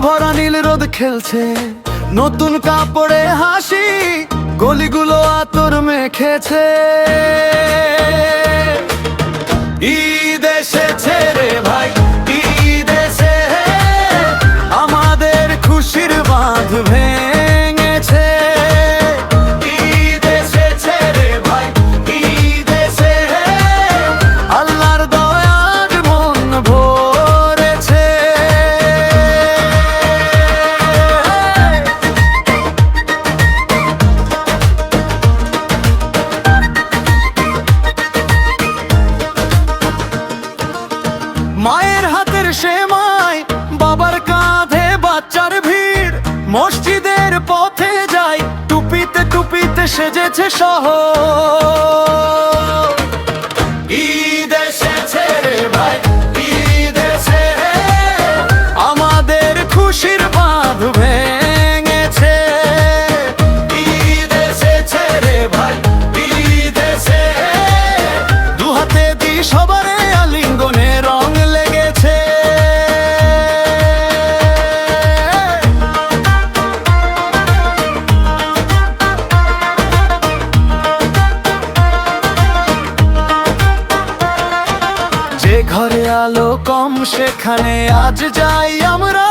ভরা নীল রোদ খেলছে, নতুন কাপড়ে হাসি, গলিগুলো আতর মেখেছে। ঈদ এসেছে রে ভাই, ঈদ এসে আমাদের খুশির বাঁধ ভেঙেছে। ঈদ এসেছে রে ভাই, ঈদ এসে আল্লাহর দয়ার মন ভরেছে। মায়ের হাতের সেমাই, বাবার কাঁধে বাচ্চার ভিড়, মসজিদের পথে যাই, টুপিতে টুপিতে সেজেছে শহর। ঈদ এসেছে রে ভাই, ঈদ এসে আমাদের খুশির বাঁধ ভেঙেছে। ঈদ এসেছে রে ভাই, ঈদ এসে দু হাতে দি সবারে আলিঙ্গনে রং লেগেছে। যে ঘরে আলো কম সেখানে আজ যাই আমরা,